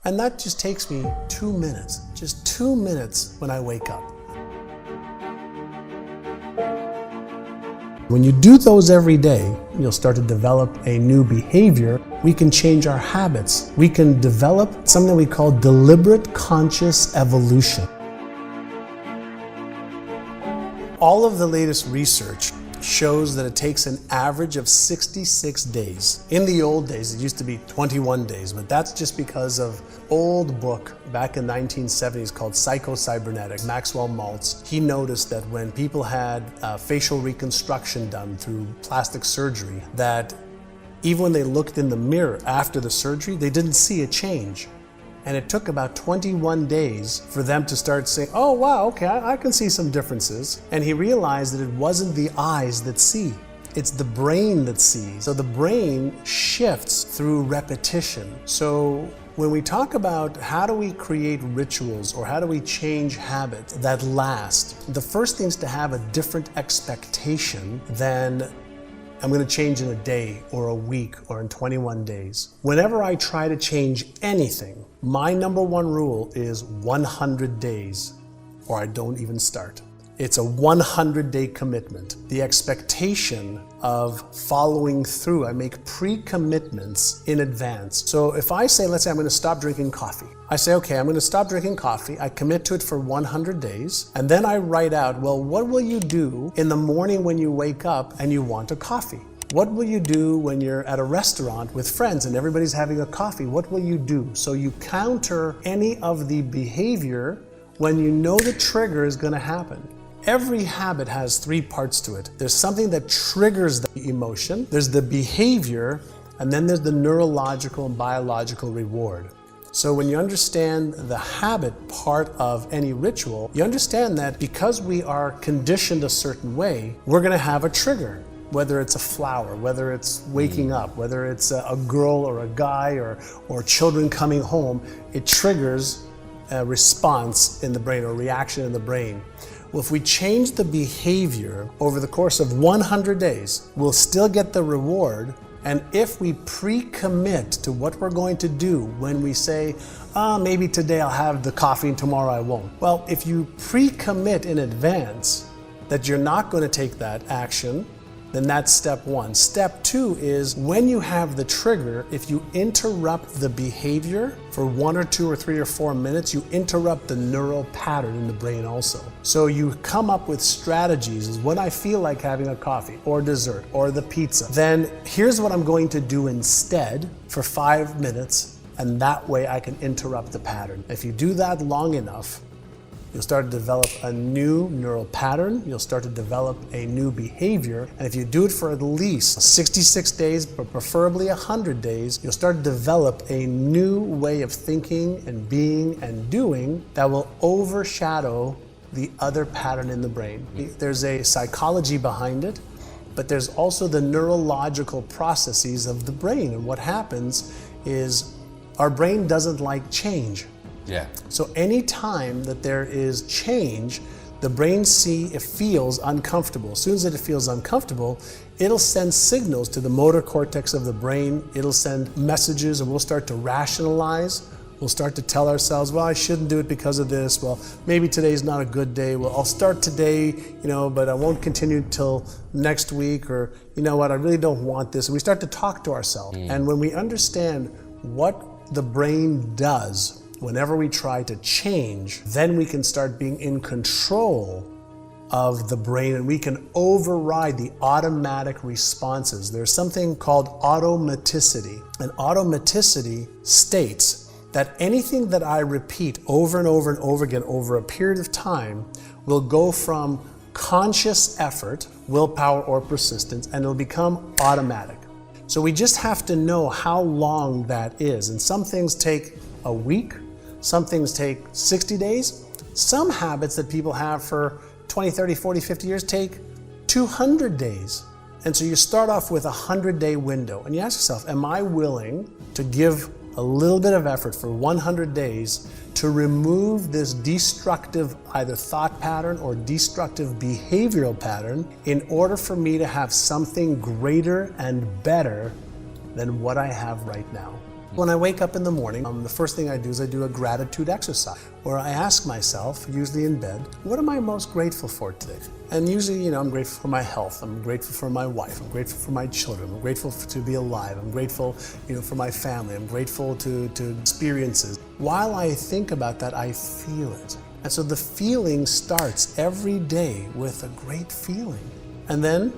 And that just takes me 2 minutes, just 2 minutes when I wake up. When you do those every day, you'll start to develop a new behavior. We can change our habits. We can develop something we call deliberate conscious evolution. All of the latest research shows that it takes an average of 66 days. In the old days, it used to be 21 days, but that's just because of old book back in 1970s called Psycho-Cybernetics. Maxwell Maltz, he noticed that when people had facial reconstruction done through plastic surgery, that even when they looked in the mirror after the surgery, they didn't see a change. And it took about 21 days for them to start saying, oh wow, okay, I can see some differences. And he realized that it wasn't the eyes that see, it's the brain that sees. So the brain shifts through repetition. So when we talk about how do we create rituals or how do we change habits that last, the first thing is to have a different expectation than I'm going to change in a day or a week or in 21 days. Whenever I try to change anything, my number one rule is 100 days or I don't even start. It's a 100-day commitment. The expectation of following through, I make pre-commitments in advance. So if I say, let's say I'm going to stop drinking coffee. I say, okay, I'm going to stop drinking coffee. I commit to it for 100 days. And then I write out, well, what will you do in the morning when you wake up and you want a coffee? What will you do when you're at a restaurant with friends and everybody's having a coffee? What will you do? So you counter any of the behavior when you know the trigger is going to happen. Every habit has 3 parts to it. There's something that triggers the emotion, there's the behavior, and then there's the neurological and biological reward. So when you understand the habit part of any ritual, you understand that because we are conditioned a certain way, we're going to have a trigger. Whether it's a flower, whether it's waking up, whether it's a girl or a guy or children coming home, it triggers a response in the brain or reaction in the brain. Well, if we change the behavior over the course of 100 days, we'll still get the reward. And if we pre-commit to what we're going to do when we say, maybe today I'll have the coffee and tomorrow I won't. Well, if you pre-commit in advance that you're not going to take that action, then that's step 1. Step 2 is when you have the trigger, if you interrupt the behavior for 1 or 2 or 3 or 4 minutes, you interrupt the neural pattern in the brain also. So you come up with strategies is when I feel like having a coffee or dessert or the pizza, then here's what I'm going to do instead for 5 minutes, and that way I can interrupt the pattern. If you do that long enough, you'll start to develop a new neural pattern, you'll start to develop a new behavior, and if you do it for at least 66 days, but preferably 100 days, you'll start to develop a new way of thinking and being and doing that will overshadow the other pattern in the brain. There's a psychology behind it, but there's also the neurological processes of the brain, and what happens is our brain doesn't like change. Yeah. So any time that there is change, the brain feels uncomfortable. As soon as it feels uncomfortable, it'll send signals to the motor cortex of the brain. It'll send messages, and we'll start to rationalize. We'll start to tell ourselves, well, I shouldn't do it because of this. Well, maybe today's not a good day. Well, I'll start today, but I won't continue till next week, or you know what, I really don't want this. And we start to talk to ourselves. And when we understand what the brain does whenever we try to change, then we can start being in control of the brain, and we can override the automatic responses. There's something called automaticity. And automaticity states that anything that I repeat over and over and over again over a period of time will go from conscious effort, willpower or persistence, and it'll become automatic. So we just have to know how long that is. And some things take a week, some things take 60 days. Some habits that people have for 20, 30, 40, 50 years take 200 days. And so you start off with a 100-day window and you ask yourself, am I willing to give a little bit of effort for 100 days to remove this destructive either thought pattern or destructive behavioral pattern in order for me to have something greater and better than what I have right now? When I wake up in the morning, the first thing I do is I do a gratitude exercise where I ask myself, usually in bed, what am I most grateful for today? And usually, I'm grateful for my health, I'm grateful for my wife, I'm grateful for my children, I'm grateful to be alive, I'm grateful, for my family, I'm grateful to experiences. While I think about that, I feel it. And so the feeling starts every day with a great feeling. And then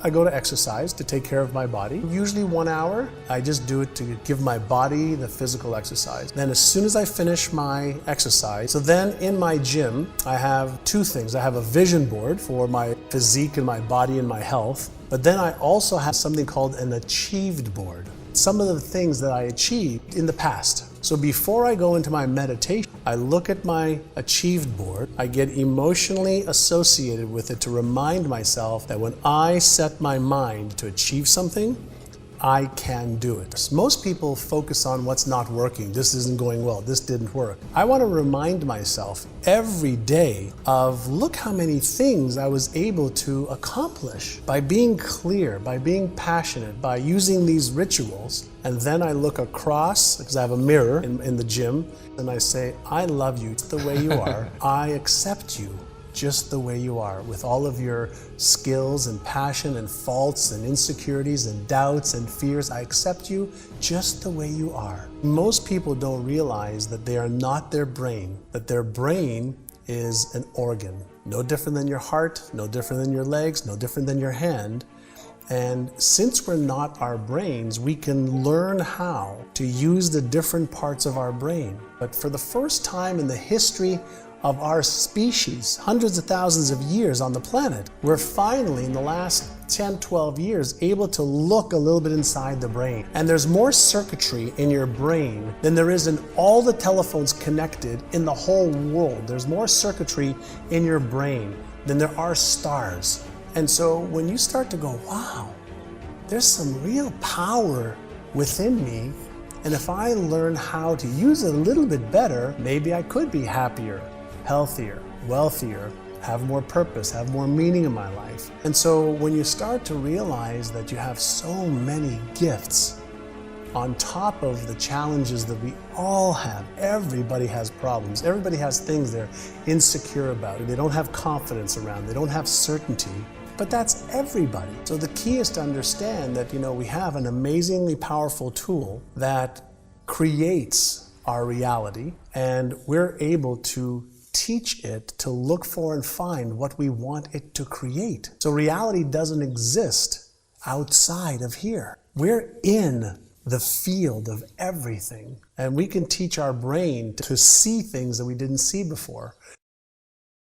I go to exercise to take care of my body. Usually 1 hour, I just do it to give my body the physical exercise. Then as soon as I finish my exercise, so then in my gym, I have two things. I have a vision board for my physique and my body and my health, but then I also have something called an achieved board. Some of the things that I achieved in the past. So before I go into my meditation, I look at my achieved board. I get emotionally associated with it to remind myself that when I set my mind to achieve something, I can do it. Most people focus on what's not working. This isn't going well. This didn't work. I want to remind myself every day of look how many things I was able to accomplish by being clear, by being passionate, by using these rituals. And then I look across, because I have a mirror in the gym, and I say, I love you the way you are. I accept you just the way you are, with all of your skills and passion and faults and insecurities and doubts and fears. I accept you just the way you are. Most people don't realize that they are not their brain, that their brain is an organ. No different than your heart, no different than your legs, no different than your hand. And since we're not our brains, we can learn how to use the different parts of our brain. But for the first time in the history of our species, hundreds of thousands of years on the planet, we're finally, in the last 10, 12 years, able to look a little bit inside the brain. And there's more circuitry in your brain than there is in all the telephones connected in the whole world. There's more circuitry in your brain than there are stars. And so when you start to go, wow, there's some real power within me, and if I learn how to use it a little bit better, maybe I could be happier, healthier, wealthier, have more purpose, have more meaning in my life. And so when you start to realize that you have so many gifts on top of the challenges that we all have, everybody has problems, everybody has things they're insecure about, they don't have confidence around, they don't have certainty. But that's everybody. So the key is to understand that, we have an amazingly powerful tool that creates our reality, and we're able to teach it to look for and find what we want it to create. So reality doesn't exist outside of here. We're in the field of everything, and we can teach our brain to see things that we didn't see before.